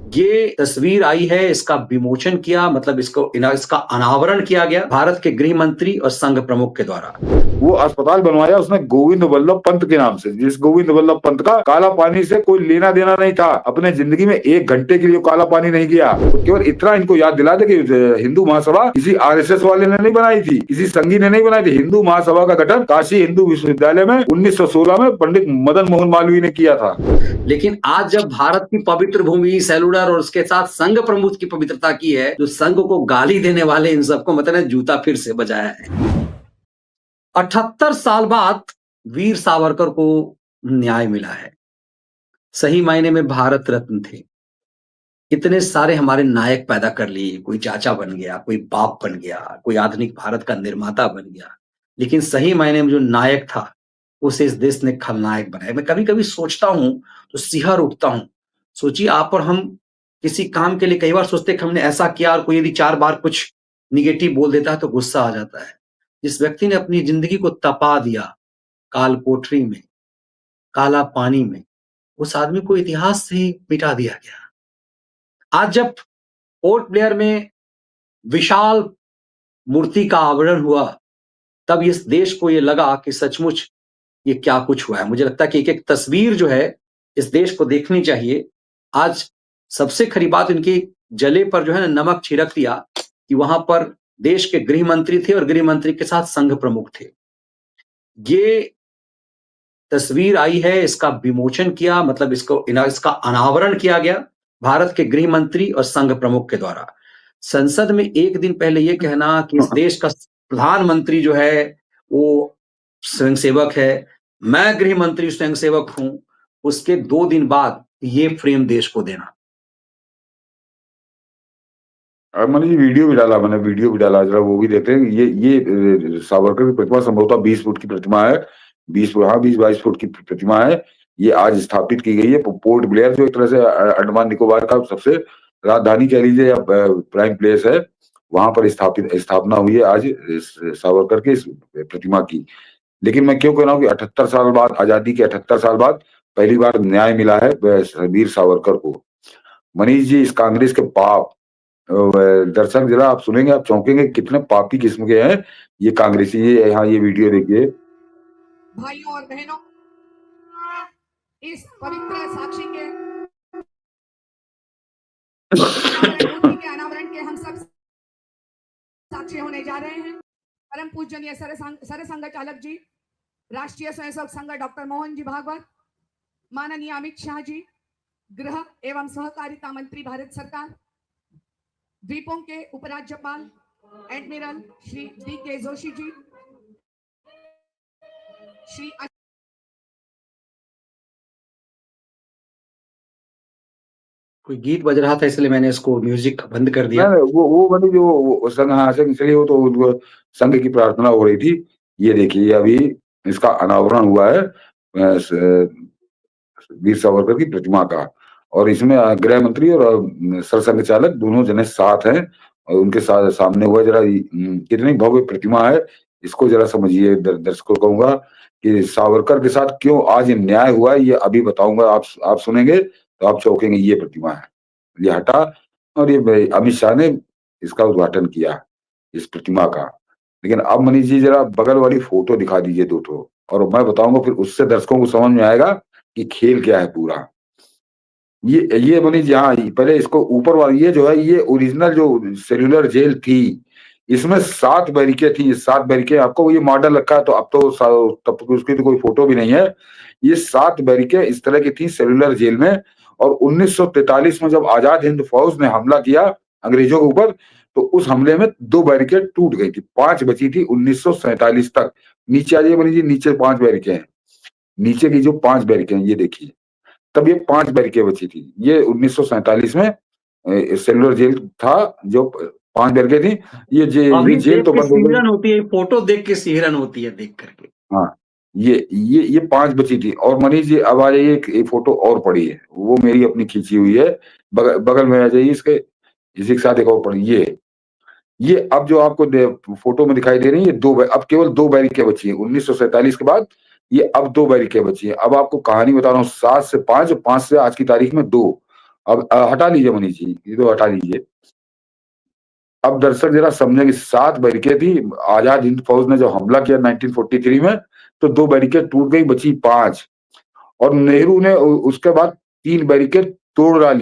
ये तस्वीर आई है, इसका विमोचन किया मतलब इसका अनावरण किया गया भारत के गृह मंत्री और संघ प्रमुख के द्वारा। वो अस्पताल बनवाया उसने गोविंद वल्लभ पंत के नाम से, जिस गोविंद वल्लभ पंत का काला पानी से कोई लेना देना नहीं था। अपने जिंदगी में 1 घंटे के लिए काला पानी नहीं किया। तो केवल इतना इनको याद दिला दे कि हिंदू महासभा किसी आरएसएस वाले ने नहीं बनाई थी, किसी संघी ने नहीं बनाई थी। हिंदू महासभा का गठन काशी हिंदू विश्वविद्यालय में 1916 में पंडित मदन मोहन मालवीय ने किया था। लेकिन आज जब भारत की पवित्र भूमि सेलुलर और उसके साथ संघ प्रमुख की पवित्रता की है, जो संघ को गाली देने वाले इन सबको मतलब जूता फिर से बजाया है। 78 साल बाद वीर सावरकर को न्याय मिला है। सही मायने में भारत रत्न थे। इतने सारे हमारे नायक पैदा कर लिए, कोई चाचा बन गया, कोई बाप बन गया, कोई आधुनिक भारत का निर्माता बन गया, लेकिन सही मायने में जो नायक था उसे इस देश ने खलनायक बनाया। मैं कभी कभी सोचता हूं तो सिहर उठता हूं। सोचिए आप और हम किसी काम के लिए कई बार सोचते कि हमने ऐसा किया, और कोई यदि 4 बार कुछ निगेटिव बोल देता है तो गुस्सा आ जाता है। जिस व्यक्ति ने अपनी जिंदगी को तपा दिया काल कोठरी में, काला पानी में, उस आदमी को इतिहास से ही मिटा दिया गया। आज जब पोर्ट ब्लेयर में विशाल मूर्ति का आवरण हुआ, तब इस देश को ये लगा कि सचमुच ये क्या कुछ हुआ है। मुझे लगता है कि एक-एक तस्वीर जो है इस देश को देखनी चाहिए। आज सबसे खरी बात, इनके जले पर जो है ना नमक छिड़क दिया कि वहां पर देश के गृह मंत्री थे और गृह मंत्री के साथ संघ प्रमुख थे। ये तस्वीर आई है, इसका विमोचन किया मतलब इसका अनावरण किया गया भारत के गृह मंत्री और संघ प्रमुख के द्वारा। संसद में एक दिन पहले ये कहना कि इस देश का प्रधानमंत्री जो है वो स्वयंसेवक है, मैं गृह मंत्री स्वयंसेवक हूं, उसके 2 दिन बाद ये फ्रेम देश को देना। मैंने ये वीडियो भी डाला, जरा वो भी देखते हैं। ये सावरकर की प्रतिमा संभवतः 20 फुट की प्रतिमा है, 20-22 फुट की प्रतिमा है। ये आज स्थापित की गई है पोर्ट ब्लेयर, जो एक तरह से अंडमान निकोबार का सबसे राजधानी कह लीजिए या प्राइम प्लेस है, वहां पर स्थापना हुई है आज सावरकर की इस प्रतिमा की। लेकिन मैं क्यों कह रहा हूँ कि 78 साल बाद, आजादी के 78 साल बाद पहली बार न्याय मिला है वीर सावरकर को। मनीष जी, इस कांग्रेस के पाप दर्शक जरा आप सुनेंगे, आप चौंकेंगे कितने पापी किस्म के हैं ये कांग्रेसी। ये यहाँ ये वीडियो देखिए। भाइयों और बहनों, इस पवित्र साक्षी के अनावरण के हम सब साक्षी होने जा रहे हैं। परम पूजनीय सरसंघ चालक जी, राष्ट्रीय स्वयंसेवक संघ डॉक्टर मोहन जी भागवत, माननीय अमित शाह जी, गृह एवं सहकारिता मंत्री भारत सरकार, द्वीपों के उपराज्यपाल एडमिरल श्री डी.के. जोशी जी, श्री कोई गीत बज रहा था इसलिए मैंने इसको म्यूजिक बंद कर दिया। वो बनी जो संघ, हाँ संघ, इसलिए वो तो संघ की प्रार्थना हो रही थी। ये देखिए अभी इसका अनावरण हुआ है वीर सावरकर की प्रतिमा का, और इसमें गृह मंत्री और सरसंघ चालक दोनों जने साथ हैं और उनके साथ सामने हुआ। जरा कितनी भव्य प्रतिमा है, इसको जरा समझिए। दर्शकों को कहूंगा कि सावरकर के साथ क्यों आज न्याय हुआ है, ये अभी बताऊंगा। आप सुनेंगे तो आप चौंकेंगे। ये प्रतिमा है, ये हटा, और ये अमित शाह ने इसका उद्घाटन किया इस प्रतिमा का। लेकिन अब मनीष जी जरा बगल वाली फोटो दिखा दीजिए 2 ठो, और मैं बताऊंगा, फिर उससे दर्शकों को समझ में आएगा कि खेल क्या है पूरा। ये मनीष जी, हाँ पहले इसको ऊपर वाली, ये जो है ये ओरिजिनल जो सेल्यूलर जेल थी, इसमें 7 बैरिकेड थी। 7 बैरिकेड, आपको ये मॉडल रखा है तो अब तो तब तो उसकी तो कोई फोटो भी नहीं है। ये 7 बैरिकेड इस तरह की थी सेल्यूलर जेल में। और 1943 में जब आजाद हिंद फौज ने हमला किया अंग्रेजों के ऊपर, तो उस हमले में 2 बैरिकेड टूट गई थी, 5 बची थी 1947 तक। नीचे आ जाइए मनीष जी, नीचे 5 बैरिकेड हैं, नीचे की जो 5 बैरिकेड हैं ये देखिए, तब ये 5 बैरिकेड बची थी। ये 1947 में सेलुलर जेल था जो 5 बैरिकेड थी। ये जेल तो बंद हो गई होती है, फोटो देख के सिहरन होती है देख करके। हाँ, ये 5 बची थी। और मनीष जी अब आ जाइए, एक फोटो और पड़ी है, वो मेरी अपनी खींची हुई है। बगल में आ जाइए, इसके इसी के साथ एक और पड़ी। ये अब जो आपको फोटो में दिखाई दे रही है, अब केवल 2 बैरिकेड बची है 1947 के बाद। ये अब 2 बैरिकेड बची है। अब आपको कहानी बता रहा हूँ, 7 से 5, 5 से आज की तारीख में 2, अब हटा लीजिए मनीष जी, ये तो हटा लीजिए। अब दरअसल जरा समझे कि 7 बैरिकेड थी, आजाद हिंद फौज ने जो हमला किया 1943 में, तो 2 बैरिकेड टूट गई, बची 5। और नेहरू ने उसके बाद 3 बैरिकेड तुड़वा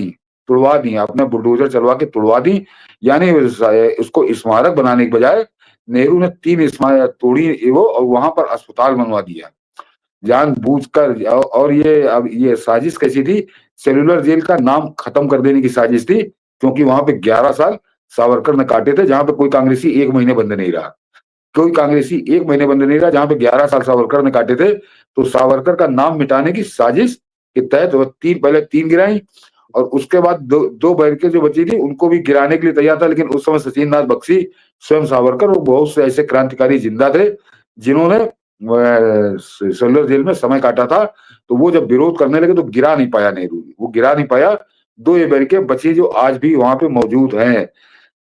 दी, अपने बुलडोजर चलवा के तुड़वा दी। यानी उसको स्मारक बनाने के बजाय नेहरू ने 3 स्मारक तोड़ी वो, और वहां पर अस्पताल बनवा दिया जानबूझकर। और ये अब ये साजिश कैसी थी? सेलुलर जेल का नाम खत्म कर देने की साजिश थी, क्योंकि वहां पे 11 साल सावरकर ने काटे थे, जहां पे कोई कांग्रेसी 1 महीने बंद नहीं रहा। कोई कांग्रेसी 1 महीने बंद नहीं रहा, जहां पे 11 साल सावरकर ने काटे थे। तो सावरकर का नाम मिटाने की साजिश के तहत वो पहले 3 गिराई, और उसके बाद 2 बैरिकेड जो बची थी उनको भी गिराने के लिए तैयार था। लेकिन उस समय सचिन नाथ बख्शी, स्वयं सावरकर और बहुत से ऐसे क्रांतिकारी जिंदा थे जिन्होंने सेलुलर जेल में समय काटा था। तो वो जब विरोध करने लगे तो गिरा नहीं पाया नेहरू, वो गिरा नहीं पाया। 2 ये बैरिकेड बची जो आज भी वहां पे मौजूद हैं।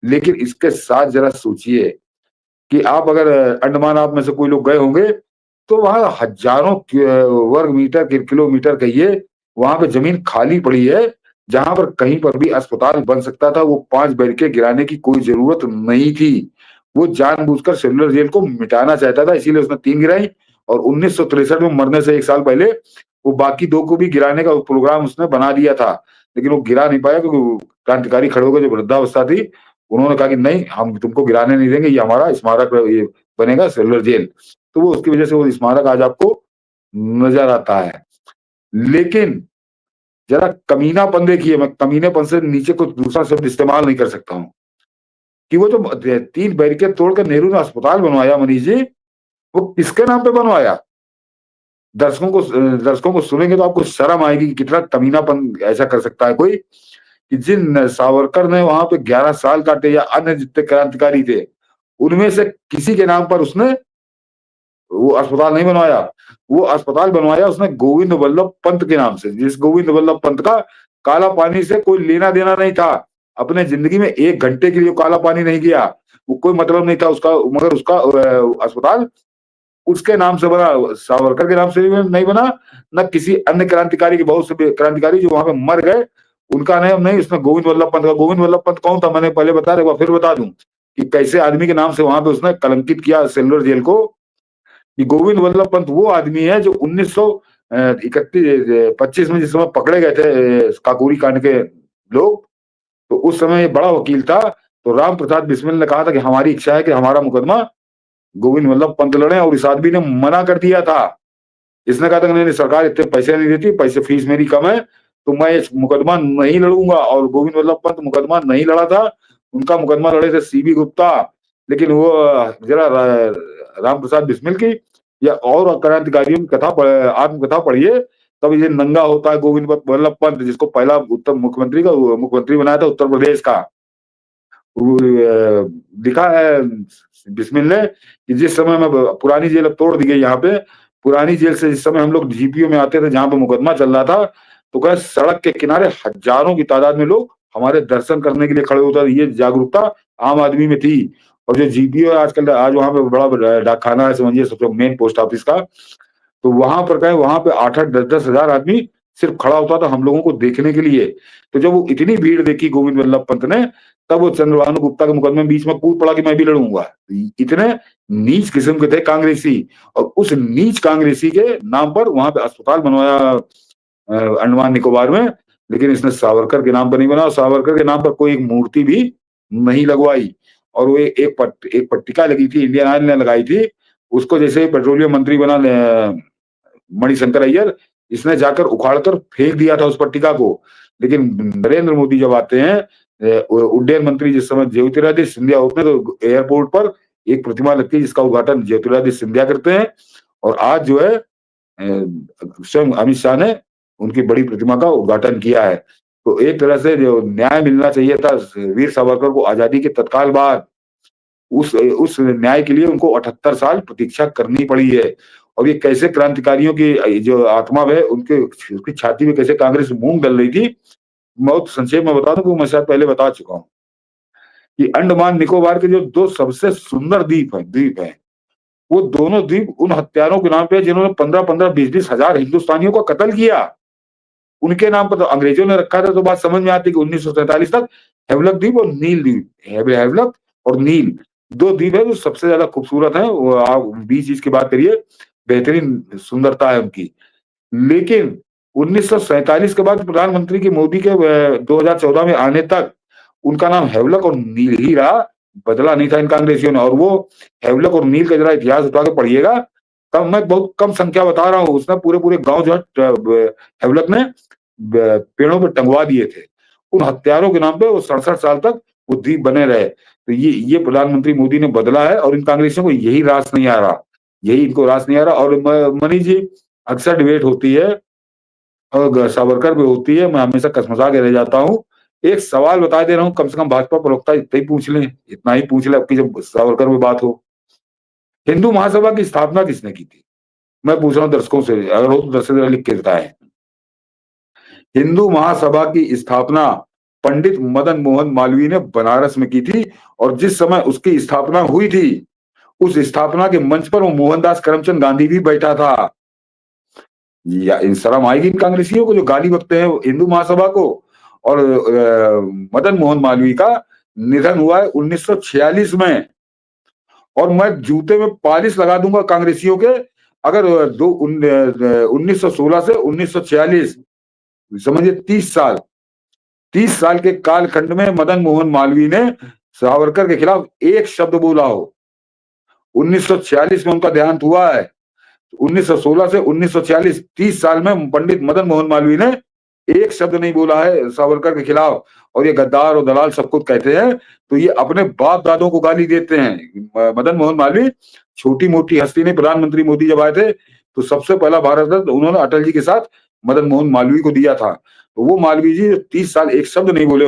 लेकिन इसके साथ जरा सोचिए कि आप अगर अंडमान आप में से कोई लोग गए होंगे, तो वहां हजारों वर्ग मीटर किलोमीटर कहिए, वहां पे जमीन खाली पड़ी है, जहां पर कहीं पर भी अस्पताल बन सकता था। वो 5 बैरिकेड गिराने की कोई जरूरत नहीं थी। वो जानबूझकर सेलुलर जेल को मिटाना चाहता था, इसीलिए उसने 3 गिराई। और 1963 में मरने से 1 साल पहले वो बाकी 2 को भी गिराने का प्रोग्राम उसने बना दिया था, लेकिन वो गिरा नहीं पाया, क्योंकि क्रांतिकारी खड़े होकर जो वृद्धावस्था थी, उन्होंने कहा कि नहीं, हम तुमको गिराने नहीं देंगे, ये हमारा स्मारक ये बनेगा सेलुलर जेल। तो वो उसकी वजह से वो स्मारक आज आपको नजर आता है। लेकिन जरा कमीनापन देखिए, मैं कमीनेपन से नीचे कुछ दूसरा शब्द इस्तेमाल नहीं कर सकता हूँ, कि वो जो 3 बैरिकेड तोड़कर नेहरू ने अस्पताल बनवाया मनीष जी, वो किसके नाम पे बनवाया? दर्शकों को सुनेंगे तो आपको शर्म आएगी कि कितना कमीनापन ऐसा कर सकता है कोई, कि जिन सावरकर ने वहां पे 11 साल काटे या अन्य जितने क्रांतिकारी थे, उनमें से किसी के नाम पर उसने वो अस्पताल नहीं बनवाया। वो अस्पताल बनवाया उसने गोविंद वल्लभ पंत के नाम से, जिस गोविंद वल्लभ पंत का काला पानी से कोई लेना देना नहीं था। अपने जिंदगी में 1 घंटे के लिए काला पानी नहीं किया, वो कोई मतलब नहीं था उसका, मगर उसका अस्पताल उसके नाम से बना, सावरकर के नाम से भी नहीं बना, न किसी अन्य क्रांतिकारी के, बहुत से क्रांतिकारी जो वहां पे मर गए उनका नाम नहीं, उसने गोविंद वल्लभ पंत का। गोविंद वल्लभ पंत कौन था? मैंने पहले बताया, एक बार फिर बता दूं कि कैसे आदमी के नाम से वहां पे उसने कलंकित किया सेलुलर जेल को। कि गोविंद वल्लभ पंत वो आदमी है जो 1931 25 में जिस समय पकड़े गए थे काकोरी कांड के लोग, तो उस समय ये बड़ा वकील था। तो राम प्रसाद बिस्मिल ने कहा था कि हमारी इच्छा है कि हमारा मुकदमा गोविंद वल्लभ पंत लड़े, और इस आदमी ने मना कर दिया था। इसने कहा था कि नहीं, सरकार इतने पैसे नहीं देती, पैसे फीस मेरी कम है, तो मैं इस मुकदमा नहीं लड़ूंगा। और गोविंद वल्लभ पंत मुकदमा नहीं लड़ा था, उनका मुकदमा लड़े थे सीबी गुप्ता। लेकिन वो जरा राम प्रसाद बिस्मिल की या और क्रांतिकारियों की आत्मकथा पढ़िए, तब ये नंगा होता है गोविंद वल्लभ पंत, जिसको पहला उत्तर मुख्यमंत्री बनाया था उत्तर प्रदेश का। लिखा है बिस्मिल ने कि जिस समय में पुरानी जेल अब तोड़ दी गई, यहाँ पे पुरानी जेल से जिस समय हम लोग जीपीओ में आते थे जहां पे मुकदमा चल रहा था, तो कहे सड़क के किनारे हजारों की तादाद में लोग हमारे दर्शन करने के लिए खड़े होता थे। ये जागरूकता आम आदमी में थी। और जो जीपीओ है आजकल, आज वहां पे बड़ा डाकखाना है, समझिए सबसे मेन पोस्ट ऑफिस का, तो वहां पर कहे वहां पे 8-8 10-10 हजार आदमी सिर्फ खड़ा होता था हम लोगों को देखने के लिए। तो जब वो इतनी भीड़ देखी गोविंद वल्लभ पंत ने, तब वो चंद्रभानु गुप्ता के मुकदमे में बीच में कूद पड़ा कि मैं भी लड़ूंगा। इतने नीच किस्म के थे कांग्रेसी, और उस नीच कांग्रेसी के नाम पर वहां पे अस्पताल बनवाया अंडमान निकोबार में। लेकिन इसने सावरकर के नाम पर नहीं बना, सावरकर के नाम पर कोई एक मूर्ति भी नहीं लगवाई। और वो एक पट्टिका लगी थी, इंडियन ऑयल ने लगाई थी, उसको जैसे ही पेट्रोलियम मंत्री बना मणिशंकर अय्यर, इसने जाकर उखाड़कर फेंक दिया था उस पट्टिका को। लेकिन नरेंद्र मोदी जब आते हैं, उड्डयन मंत्री जिस समय ज्योतिरादित्य सिंधिया होते हैं, तो एयरपोर्ट पर एक प्रतिमा लगती है जिसका उद्घाटन ज्योतिरादित्य सिंधिया करते हैं। और आज जो है स्वयं अमित शाह ने उनकी बड़ी प्रतिमा का उद्घाटन किया है। तो एक तरह से जो न्याय मिलना चाहिए था वीर सावरकर को आजादी के तत्काल बाद, उस न्याय के लिए उनको 78 साल प्रतीक्षा करनी पड़ी है। और ये कैसे क्रांतिकारियों की जो आत्मा है उसकी छाती में कैसे कांग्रेस मूंग डल रही थी, बहुत संक्षेप में बता दूं, वो मैं शायद पहले बता चुका हूं कि अंडमान निकोबार के जो 2 सबसे सुंदर द्वीप हैं, वो दोनों द्वीप उन हत्यारों के नाम पे जिन्होंने 15-15 20-20 हजार हिंदुस्तानियों को कत्ल किया। उनके नाम पर तो अंग्रेजों ने रखा था, तो बात समझ में आती कि 1947 तक हेवलक द्वीप और नील द्वीप, हेवलक और नील 2 द्वीप है जो सबसे ज्यादा खूबसूरत है। वो आप बीच चीज की बात करिए, बेहतरीन सुंदरता है उनकी। लेकिन 1947 के बाद प्रधानमंत्री की मोदी के 2014 में आने तक उनका नाम हेवलक और नील ही रहा, बदला नहीं था इन कांग्रेसियों ने। और वो हेवलक और नील का जरा इतिहास उठा के पढ़िएगा, तब मैं बहुत कम संख्या बता रहा हूँ, उसने पूरे पूरे गांव जो है हेवलक ने पेड़ों पे टंगवा दिए थे। उन हत्यारों के नाम पे वो 67 साल तक वो द्वीप बने रहे। तो ये प्रधानमंत्री मोदी ने बदला है और इन कांग्रेसियों को यही रास नहीं आ रहा, यही इनको रास नहीं आ रहा। और मनीष जी, अक्सर डिबेट होती है और सावरकर पे होती है, मैं हमेशा कसमसा के रह जाता हूँ। एक सवाल बता दे रहा हूँ, कम से कम भाजपा प्रवक्ता इतना ही पूछ लें, इतना ही पूछ ले, अब की जब सावरकर में बात हो। हिंदू महासभा की स्थापना किसने की थी? मैं पूछ रहा हूँ दर्शकों से, अगर हो तो दर्शक जरा लिख के बताएं। हिंदू महासभा की स्थापना पंडित मदन मोहन मालवीय ने बनारस में की थी, और जिस समय उसकी स्थापना हुई थी, उस स्थापना के मंच पर वो मोहनदास करमचंद गांधी भी बैठा था। या इन शर्म आएगी इन कांग्रेसियों को जो गाली बकते हैं हिंदू महासभा को। और मदन मोहन मालवीय का निधन हुआ है 1946 में, और मैं जूते में पालिश लगा दूंगा कांग्रेसियों के अगर 1916 से 1946, समझिए 30 साल के कालखंड में मदन मोहन मालवीय ने सावरकर के खिलाफ एक शब्द बोला हो। 1946 में उनका देहांत हुआ है, 1916 से 1946 30 साल में पंडित मदन मोहन मालवीय ने एक शब्द नहीं बोला है सावरकर के खिलाफ। और ये गद्दार और दलाल सब कुछ कहते हैं, तो ये अपने बाप दादों को गाली देते हैं। मदन मोहन मालवीय छोटी मोटी हस्ती नहीं, प्रधानमंत्री मोदी जब आए थे तो सबसे पहला भारत रत्न उन्होंने अटल जी के साथ मदन मोहन मालवीय को दिया था। तो वो मालवीय जी 30 साल एक शब्द नहीं बोले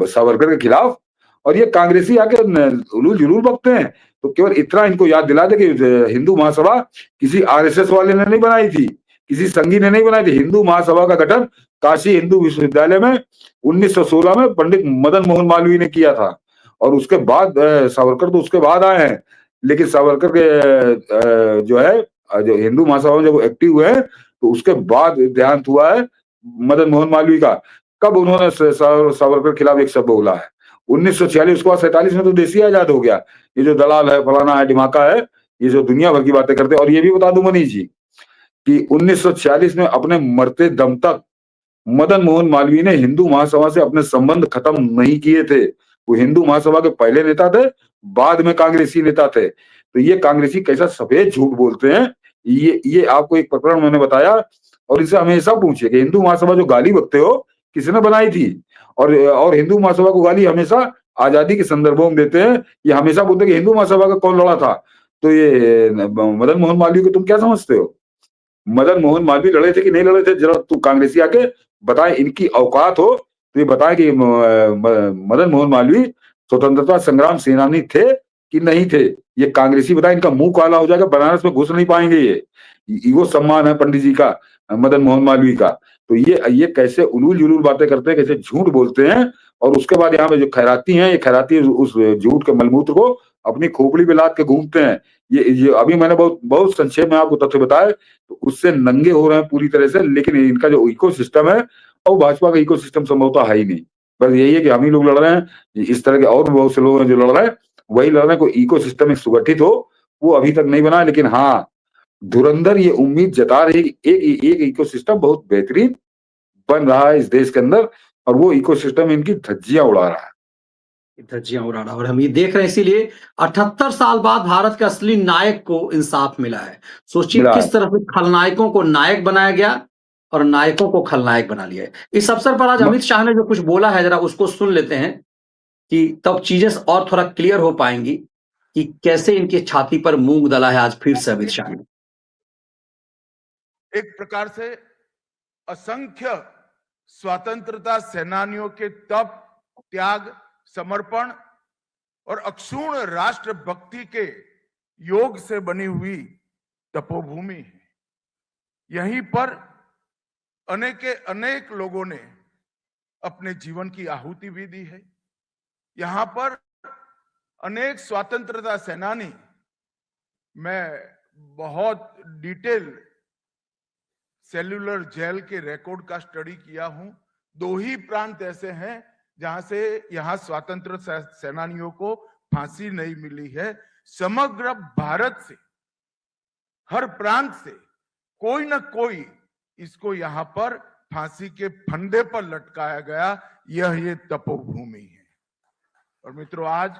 सावरकर के खिलाफ। और ये कांग्रेसी आके उलूल जुलूल बकते हैं। तो केवल इतना इनको याद दिला दे कि हिंदू महासभा किसी आरएसएस वाले ने नहीं बनाई थी, किसी संघी ने नहीं बनाई थी। हिंदू महासभा का गठन काशी हिंदू विश्वविद्यालय में 1916 में पंडित मदन मोहन मालवीय ने किया था। और उसके बाद सावरकर तो उसके बाद आए हैं, लेकिन सावरकर के जो है जो हिंदू महासभा में जब एक्टिव हुए हैं तो उसके बाद देहांत हुआ है मदन मोहन मालवीय का। कब उन्होंने सावरकर के खिलाफ एक शब्द बोला है? 1946, उसके बाद 47 में तो देश ही आजाद हो गया। ये जो दलाल है, फलाना है, ढिमाका है, ये जो दुनिया भर की बातें करते हैं। और ये भी बता दूं मनीष जी कि 1946 में अपने मरते दम तक मदन मोहन मालवीय ने हिंदू महासभा से अपने संबंध खत्म नहीं किए थे। वो हिंदू महासभा के पहले नेता थे, बाद में कांग्रेसी नेता थे। तो ये कांग्रेसी कैसा सफेद झूठ बोलते हैं। ये आपको एक प्रकरण मैंने बताया, और इसे हमेशा पूछिए कि हिंदू महासभा जो गाली बकते हो किसने बनाई थी? और हिंदू महासभा को गाली हमेशा आजादी के संदर्भों में देते हैं। ये हमेशा बोलते हैं कि हिंदू महासभा का कौन लड़ा था। तो ये मदन मोहन मालवीय को तुम क्या समझते हो? मदन मोहन मालवीय लड़े थे कि नहीं लड़े थे? जरा तू कांग्रेसी आके बताए, इनकी औकात हो तो ये बताए कि मदन मोहन मालवीय स्वतंत्रता संग्राम सेनानी थे कि नहीं थे। ये कांग्रेसी बताए, इनका मुंह काला हो जाएगा, बनारस में घुस नहीं पाएंगे। ये वो सम्मान है पंडित जी का, मदन मोहन मालवीय का। तो ये कैसे उलूल जुलूल बातें करते हैं, कैसे झूठ बोलते हैं। और उसके बाद यहाँ पे जो खैराती हैं, ये खैराती उस झूठ के मलमूत्र को अपनी खोपड़ी पे लाद के घूमते हैं। ये अभी मैंने बहुत बहुत संक्षेप में आपको तथ्य बताए, तो उससे नंगे हो रहे हैं पूरी तरह से। लेकिन इनका जो इकोसिस्टम है, और भाजपा का इकोसिस्टम संभवतः है ही नहीं। बस यही है कि हम ही लोग लड़ रहे हैं, इस तरह के और भी बहुत से लोग हैं जो लड़ रहे हैं, वही लड़ रहे हैं। कोई इकोसिस्टम एक सुगठित हो, वो अभी तक नहीं बना। लेकिन हाँ, धुरंधर ये उम्मीद जता रही है कि एक इकोसिस्टम बहुत बेहतरीन बन रहा है इस देश के अंदर, और वो इकोसिस्टम इनकी धज्जियां उड़ा रहा है। धज्जियां उड़ा रहा, और हम ये देख रहे हैं। इसीलिए 78 साल बाद भारत के असली नायक को इंसाफ मिला है। सोचिए मिला है। किस तरह से खलनायकों को नायक बनाया गया और नायकों को खलनायक बना लिया है। इस अवसर पर आज अमित शाह ने जो कुछ बोला है, जरा उसको सुन लेते हैं, कि तब चीजें और थोड़ा क्लियर हो पाएंगी कि कैसे इनकी छाती पर मूंग दला है आज फिर से अमित शाह ने। एक प्रकार से असंख्य स्वतंत्रता सेनानियों के तप, त्याग, समर्पण और अक्षुण्ण राष्ट्र भक्ति के योग से बनी हुई तपोभूमि है। यहीं पर अनेक लोगों ने अपने जीवन की आहुति भी दी है। यहां पर अनेक स्वतंत्रता सेनानी, मैं बहुत डिटेल सेल्युलर जेल के रिकॉर्ड का स्टडी किया हूं। 2 ही प्रांत ऐसे हैं जहां से यहां स्वतंत्र सेनानियों को फांसी नहीं मिली है। समग्र भारत से, हर प्रांत से कोई ना कोई इसको यहां पर फांसी के फंदे पर लटकाया गया। यह ये तपोभूमि है। और मित्रों, आज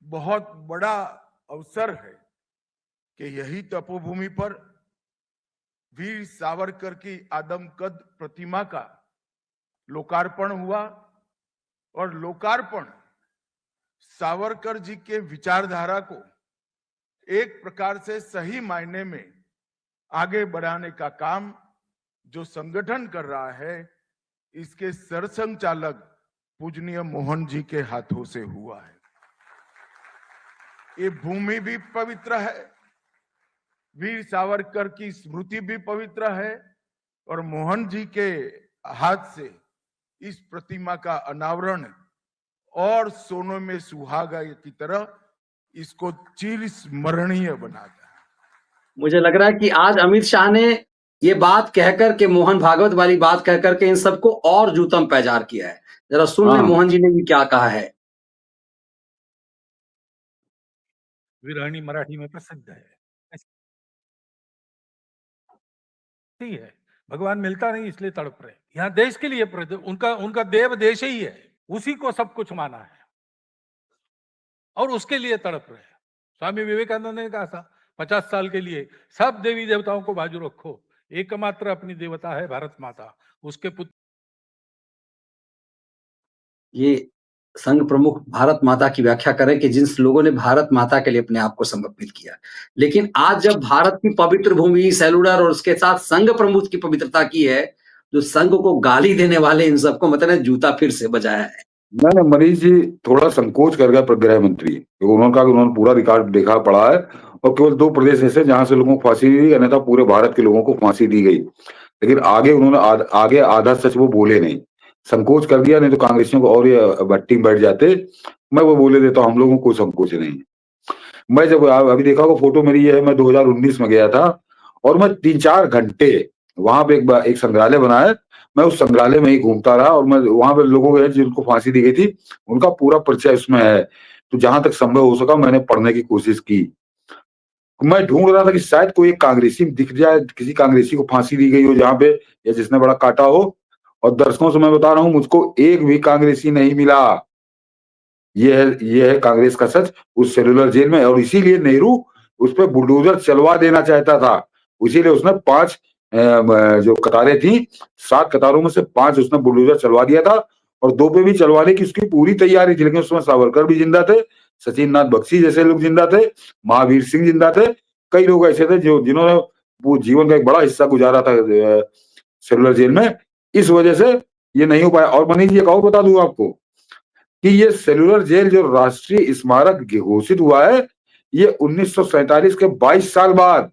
बहुत बड़ा अवसर है कि यही तपोभूमि पर वीर सावरकर की आदमकद प्रतिमा का लोकार्पण हुआ। और लोकार्पण सावरकर जी के विचारधारा को एक प्रकार से सही मायने में आगे बढ़ाने का काम जो संगठन कर रहा है, इसके सरसंघचालक पूजनीय मोहन जी के हाथों से हुआ है। ये भूमि भी पवित्र है, वीर सावरकर की स्मृति भी पवित्र है, और मोहन जी के हाथ से इस प्रतिमा का अनावरण और सोने में सुहागा की तरह इसको चिर स्मरणीय बनाता है। मुझे लग रहा है कि आज अमित शाह ने ये बात कहकर के, मोहन भागवत वाली बात कहकर के इन सबको और जूतम पैजार किया है। जरा सुन ले मोहन जी ने भी क्या कहा है। विरहणी मराठी में प्रसिद्ध है। ऐसी है, भगवान मिलता नहीं इसलिए तड़प रहे। यहाँ देश के लिए उनका देव देश ही है, उसी को सब कुछ माना है और उसके लिए तड़प रहे। स्वामी विवेकानंद ने कहा था 50 साल के लिए सब देवी देवताओं को बाजू रखो, एकमात्र अपनी देवता है भारत माता, उसके पुत्र। ये संघ प्रमुख भारत माता की व्याख्या करें कि जिन लोगों ने भारत माता के लिए अपने आप को समर्पित किया। लेकिन आज जब भारत की पवित्र भूमि सेलुलर और उसके साथ संघ प्रमुख की पवित्रता की है, जो संघ को गाली देने वाले इन सबको मतलब जूता फिर से बजाया है। नहीं, मनीष जी थोड़ा संकोच कर गया गृह मंत्री, क्योंकि उन्होंने कहा कि उन्होंने पूरा रिकॉर्ड देखा पढ़ा है और केवल 2 प्रदेश ऐसे जहां से लोगों को फांसी दी गई, अन्यथा पूरे भारत के लोगों को फांसी दी गई। लेकिन आगे उन्होंने आगे आधा सच वो बोले नहीं, संकोच कर दिया, नहीं तो कांग्रेसियों को और ये भट्टी में बैठ जाते। मैं वो बोले देता हूँ, हम लोगों को कोई संकोच नहीं। मैं जब अभी देखा वो फोटो मेरी ये है, मैं 2019 में गया था और मैं 3-4 घंटे वहां पे एक संग्रहालय बना है, मैं उस संग्रहालय में ही घूमता रहा और मैं वहां पे लोगों को जिनको फांसी दी गई थी उनका पूरा परिचय उसमें है। तो जहां तक संभव हो सका मैंने पढ़ने की कोशिश की। मैं ढूंढ रहा था कि शायद कोई एक कांग्रेसी दिख जाए, किसी कांग्रेसी को फांसी दी गई हो जहां पे, या जिसने बड़ा काटा हो। और दर्शकों से मैं बता रहा हूं, मुझको एक भी कांग्रेसी नहीं मिला। ये है कांग्रेस का सच उस सेलुलर जेल में। और इसीलिए नेहरू उस पर बुलडोजर चलवा देना चाहता था। इसीलिए उसने 5 जो कतारें थी, 7 कतारों में से 5 उसने बुलडोजर चलवा दिया था और 2 पे भी चलवाने की उसकी पूरी तैयारी थी। लेकिन उसमें सावरकर भी जिंदा थे, सचिन नाथ बख्शी जैसे लोग जिंदा थे, महावीर सिंह जिंदा थे, कई लोग ऐसे थे जिन्होंने वो जीवन का एक बड़ा हिस्सा गुजारा था सेलुलर जेल में। इस वजह से ये नहीं हो पाया। और मनीष जी एक और बता दूं आपको कि ये सेलुलर जेल जो राष्ट्रीय स्मारक घोषित हुआ है, ये 1947 के 22 साल बाद,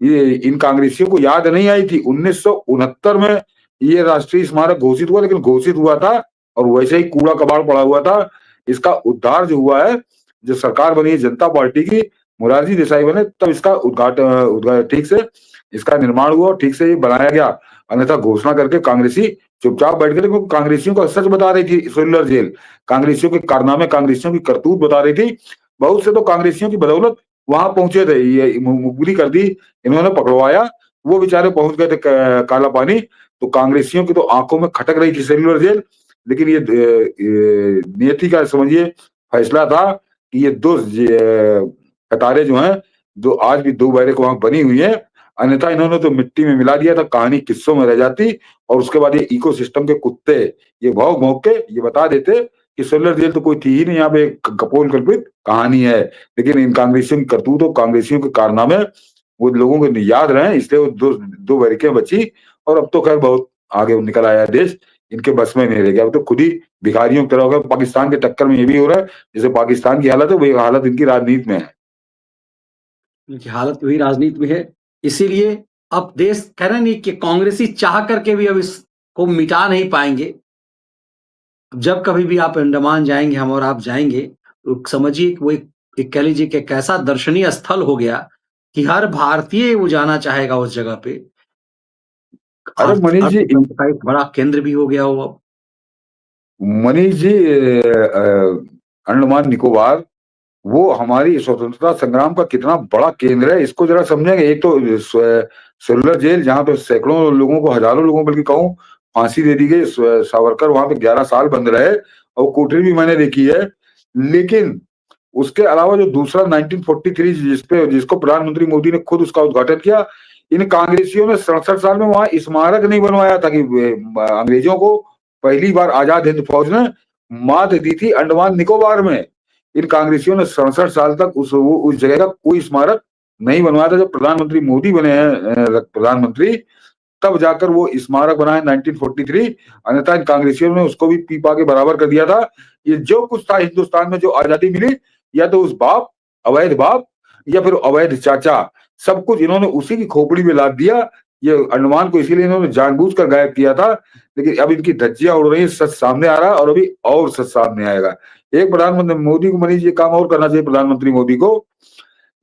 ये इन कांग्रेसियों को याद नहीं आई थी। 1969 में ये राष्ट्रीय स्मारक घोषित हुआ, लेकिन घोषित हुआ था और वैसे ही कूड़ा कबाड़ पड़ा हुआ था। इसका उद्धार जो हुआ है, जो सरकार बनी है जनता पार्टी की, मोरारजी देसाई बने, तब इसका उद्घाटन ठीक से इसका निर्माण हुआ और ठीक से ये बनाया गया। अन्यथा घोषणा करके कांग्रेसी चुपचाप बैठ गए, क्योंकि कांग्रेसियों का सच बता रही थी सेलुलर जेल, कांग्रेसियों के कारनामे, कांग्रेसियों की करतूत बता रही थी। बहुत से तो कांग्रेसियों की बदौलत वहां पहुंचे थे, ये मुखबिरी कर दी, इन्होंने पकड़वाया, वो बेचारे पहुंच गए थे काला पानी। तो कांग्रेसियों की तो आंखों में खटक रही थी सेलुलर जेल। लेकिन ये नियति का समझिए फैसला था कि ये 2 कतारें जो हैं, जो आज भी 2 बैरक वहां बनी हुई है, अन्यथा इन्होंने तो मिट्टी में मिला दिया था, कहानी किस्सों में रह जाती। और उसके बाद ये इकोसिस्टम के कुत्ते ये भौंक भौंक के ये बता देते कि सेलुलर जेल तो कोई थी ही नहीं, यहाँ पे कपोल कल्पित कहानी है। लेकिन इन कांग्रेसियों की करतूत और कांग्रेसियों के कारनामे वो लोगों को याद रहे, इसलिए वो 2 बैरकें बची। और अब तो खैर बहुत आगे निकल आया देश, इनके बस में नहीं रह गया। अब तो खुद ही भिखारियों की तरह हो गया। पाकिस्तान के टक्कर में ये भी हो रहा है, जैसे पाकिस्तान की हालत है वही हालत इनकी राजनीति में है। इनकी हालत वही राजनीति में है। इसीलिए अब देश कह रहे नहीं कि कांग्रेसी चाह करके भी अब इसको मिटा नहीं पाएंगे। जब कभी भी आप अंडमान जाएंगे, हम और आप जाएंगे, तो समझिए कि वो एक कह लीजिए कि कैसा दर्शनीय स्थल हो गया कि हर भारतीय वो जाना चाहेगा उस जगह पे। अरे मनीष जी, अर्थतंत्र का एक बड़ा केंद्र भी हो गया वो अब। मनीष जी, अंडमान निकोबार वो हमारी स्वतंत्रता संग्राम का कितना बड़ा केंद्र है, इसको जरा समझेंगे। एक तो सेलुलर जेल जहां पे सैकड़ों लोगों को, हजारों लोगों बल्कि कहूं, फांसी दे दी गई। सावरकर वहां पे 11 साल बंद रहे, और कोठरी भी मैंने देखी है। लेकिन उसके अलावा जो दूसरा 1943 जिसको प्रधानमंत्री मोदी ने खुद उसका उद्घाटन किया, इन कांग्रेसियों ने 67 साल में वहां स्मारक नहीं बनवाया था कि अंग्रेजों को पहली बार आजाद हिंद फौज ने मात दी थी अंडमान निकोबार में। इन कांग्रेसियों ने 67 साल तक उस जगह का कोई स्मारक नहीं बनवाया था। जब प्रधानमंत्री मोदी बने हैं प्रधानमंत्री, तब जाकर वो स्मारक बना है 1943। अन्यथा इन कांग्रेसियों ने उसको भी पीपा के बराबर कर दिया था। ये जो कुछ था हिंदुस्तान में, जो आजादी मिली, या तो उस अवैध बाप या फिर अवैध चाचा, सब कुछ इन्होंने उसी की खोपड़ी में लाद दिया। ये अंडमान को इसीलिए इन्होंने जानबूझकर गायब किया था। लेकिन अब इनकी धज्जियां उड़ रही हैं, सच सामने आ रहा है, और अभी और सच सामने आएगा। एक प्रधानमंत्री मोदी को, मनीष, ये काम और करना चाहिए प्रधानमंत्री मोदी को,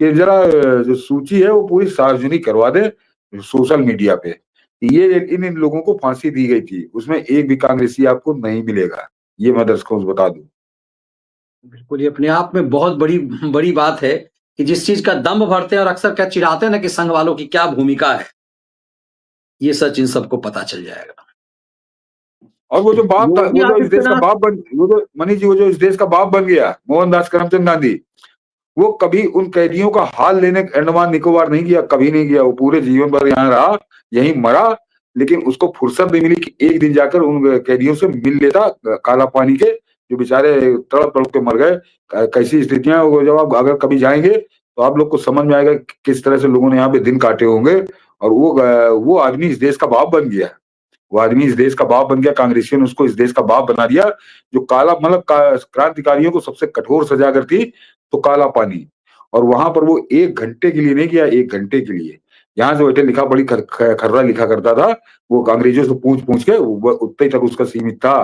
कि जरा जो सूची है वो पूरी सार्वजनिक करवा दे सोशल मीडिया पे। ये इन इन लोगों को फांसी दी गई थी, उसमें एक भी कांग्रेसी आपको नहीं मिलेगा। ये मैं दर्शकों को बता दूं। बिल्कुल, ये अपने आप में बहुत बड़ी बड़ी बात है कि जिस चीज का दम्भ भरते हैं और अक्सर क्या चिढ़ाते हैं ना कि संघ वालों की क्या भूमिका है, ये सच इन सबको पता चल जाएगा। और वो जो बाप था, योगी वो जो इस देश का आदित्यनाथ, बाप बन, वो जो मनीष जी, वो जो इस देश का बाप बन गया, मोहनदास करमचंद गांधी, वो कभी उन कैदियों का हाल लेने अंडमान निकोबार नहीं गया, कभी नहीं गया। वो पूरे जीवन भर यहाँ रहा, यहीं मरा। लेकिन उसको फुर्सत नहीं मिली कि एक दिन जाकर उन कैदियों से मिल लेता, काला पानी के, जो बेचारे तड़प तड़प के मर गए। कैसी स्थितियां, वो जब आप अगर कभी जाएंगे तो आप लोग को समझ में आएगा कि किस तरह से लोगों ने यहाँ पे दिन काटे होंगे। और वो आदमी इस देश का बाप बन गया। वो आदमी इस देश का बाप बन गया। कांग्रेसियों ने उसको इस देश का बाप बना दिया। जो काला, मतलब क्रांतिकारियों को सबसे कठोर सजा कर थी, तो काला पानी। और वहां पर वो 1 घंटे के लिए नहीं गया, 1 घंटे के लिए यहाँ से बैठे लिखा बड़ी खर्रा लिखा करता था। वो अंग्रेजों से पूछ पूछ के उतने तक उसका सीमित था।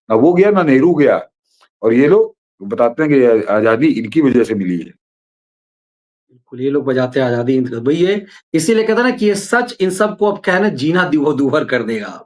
ना वो गया, ना नेहरू गया। और ये लोग बताते हैं कि आजादी इनकी वजह से मिली है। बिल्कुल, ये लोग बजाते हैं आजादी वही है। इसीलिए कहते हैं ना कि ये सच इन सबको अब कहना जीना दूभर कर देगा।